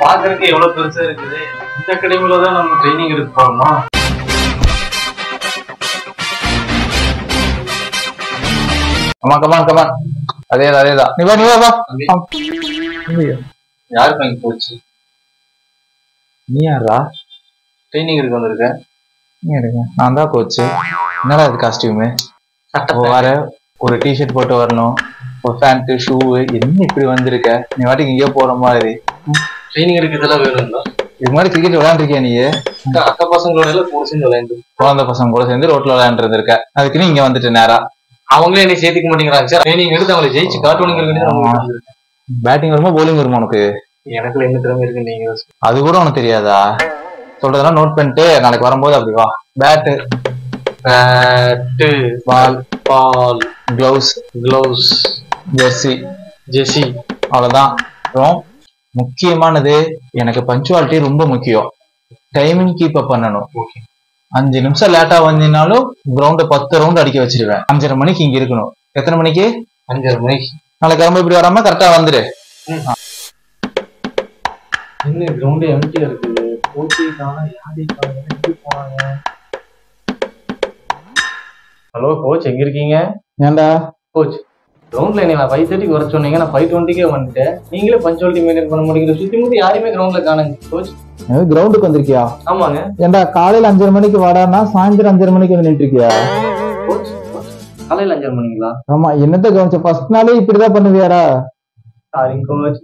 பாக்குறதுக்கு எவ்வளவு பெருசா இருக்குது. இந்த அகாடமில தான் நம்ம ட்ரைனிங் எடுக்க போறோமா? கமான் அதேதான் நீ வா யாரு பையன் போச்சு? நீ யாரா? ட்ரைனிங் எடுக்க வந்திருக்க? நீ எடுக்க நான் தான் கோச்சு. என்னடா இது காஸ்டியூமு? வர ஒரு டிஷர்ட் போட்டு வரணும், ஒரு பேண்ட் ஷூ, என்ன இப்படி வந்திருக்க? நீ வாட்டிக்கு இங்கேயோ போற மாதிரி. ட்ரைனிங் எடுக்கிறதுலாம் வேணும்ல. இது மாதிரி கிரிக்கெட் விளையாண்டுருக்கியா நீ? அக்கா பசங்களோட எல்லாம் கூட சேர்ந்து விளையாண்டு, குழந்தை பசங்க கூட சேர்ந்து ரோட்ல விளையாண்டு இருந்திருக்க. அதுக்கு நீ இங்க வந்துட்டு நேரா. அவங்களே என்னை சேர்த்துக்க மாட்டேங்கிறாங்க சார். ட்ரைனிங் எடுத்து அவங்களை ஜெயிச்சு காட்டணுங்கிறது. பேட்டிங் வருமா போலிங் வருமா உனக்கு? எனக்குள்ள என்ன திறமை இருக்கு நீங்க அது கூட உனக்கு தெரியாதா? சொல்றதெல்லாம் நோட் பண்ணிட்டு நாளைக்கு வரும்போது அப்படி வா. பேட்டு பால் பால் கிளவுஸ் ஜெர்சி அவ்வளவுதான். அப்புறம் முக்கியமானது, எனக்கு பஞ்சுவாலிட்டி ரொம்ப முக்கியம். டைமிங் கீப் அப் பண்ணணும். 5 நிமிஷம் லேட்டா வந்தீங்கனாலும் கிரவுண்ட 10 ரவுண்ட் அடிக்க வச்சிருவேன். 5:30 மணிக்கு இங்க இருக்கணும். எத்தனை மணிக்கு? 5:30 மணிக்கு. நாளைக்கு ரொம்ப இப்படி வராம கரெக்டா வந்துரு. என்ன கிரவுண்ட் எம்டியா இருக்குது? ஹலோ கோச், எங்க இருக்கீங்க? ஏண்டா கோச், கிரவுண்ட்ல என்ன 5:30க்கு வர சொன்னீங்க, நான் 5:20க்கே வந்துட்டேன். நீங்களே பஞ்சுவாலிட்டி மெயின்டைன் பண்ண மாட்டேங்கிற. சுத்தி முத்தி யாருமே கிரவுண்ட்ல காணுங்க கோச். கிரவுண்டுக்கு வந்திருக்கியா? ஆமாங்க. ஏண்டா காலையில 5:30 மணிக்கு வாடானா சாயந்தரம் 5:30 மணிக்கு வந்து நின்று இருக்கியா? கோச் காலையில 5:30 மணிங்களா? ஆமா, என்னத்த கவனிச்ச? ஃபர்ஸ்ட் நாளே இப்படிதான் பண்ணுவியாடா? Sorry coach.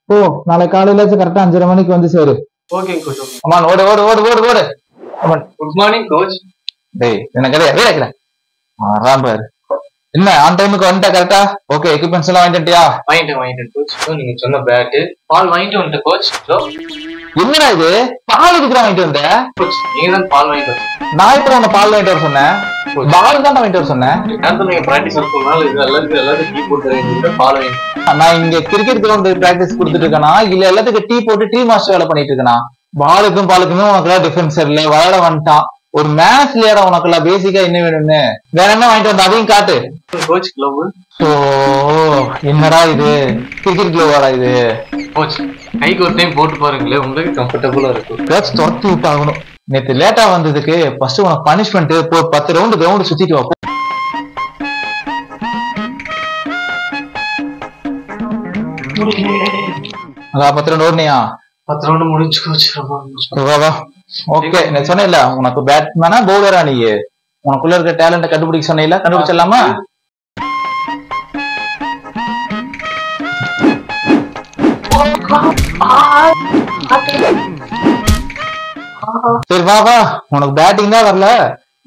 ஓ, நாளை காலையில கரெக்டா 5:30 மணிக்கு வந்து சேரு. Okay coach. அம்மா ஓடு. Good morning coach. டேய் என்ன கிடையாது பாரு. என்ன ஆன் டைமுக்கு வந்துட்டா கரெக்டா? ஓகே, எக்யூப்மெண்ட்ஸ் எல்லாம் வாங்கிட்டியா? வாங்கிட்டேன் கோச். நீங்க சொன்ன பேட் பால் வாங்கிட்டு வந்துட்டேன் கோச். என்னடா இது பால் எதுக்கு வாங்கிட்டு வந்த கோச்? நீங்க தான் பால் வாங்கிட்டு வந்தீங்க. நான் இப்ப உன்னை பால் வாங்கிட்டு வர சொன்னேன்? பால் தான் வாங்கிட்டு வர சொன்னேன். நீங்க பிராக்டிஸ் பண்ணனால இது எல்லாத்துக்கும் டீ போட்டு பால் வாங்கிட்டு. நான் இங்க கிரிக்கெட் கிரவுண்ட் பிராக்டிஸ் கொடுத்துட்டு இருக்கேனா இல்ல எல்லாத்துக்கும் டீ போட்டு டீ மாஸ்டர் வேலை பண்ணிட்டு இருக்கேனா? பாலுக்கும் பாலுக்குமே உனக்கு டிஃபரன்ஸ் இல்ல. விளையாட வந்துட்டான். ஒரு மேட்ச் விளையாட உனக்குள்ள பேசிக்கா என்ன வேணும்னு வேற என்ன வாங்கிட்டு வந்த அதையும் காட்டு. Coach gloo. ஓ, என்னடா இது? கிரிக்கெட் க்ளோவாடா இது? கோச் கைக்கு ஒரு டைம் போட்டு பாருங்களேன், உங்களுக்கு கம்ஃபர்டபுளா இருக்கும். கோச் துரத்தி விட்டாகணும். நேற்று லேட்டா வந்ததுக்கு ஃபர்ஸ்ட் உனக்கு பனிஷ்மெண்ட். இப்போ 10 ரவுண்டு கிரவுண்ட் சுத்திட்டு வா. அதான் 10 ரவுண்ட் ஓடுனியா? 10 ரவுண்டு முடிஞ்சு கோச். ஓகே, நான் சொன்னேன்ல உனக்கு பேட்மேனா பவுலரா நீ? உனக்குள்ள இருக்க டேலண்ட கண்டுபிடிக்க சொன்னேன்ல, கண்டுபிடிச்சிடலாமா? சரி வா, உனக்கு பேட்டிங் தான் வரல,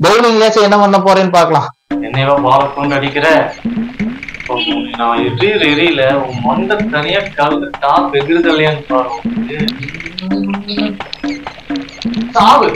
பவுலிங்லயாச்சும் என்ன பண்ண போறேன்னு பாக்கலாம். என்னையவா பால் கொண்டு அடிக்கிற? நான் எரியல உன் மண்டை தனியா கலந்து டாப் எகிருது இல்லையான்னு பாரு. சாவு.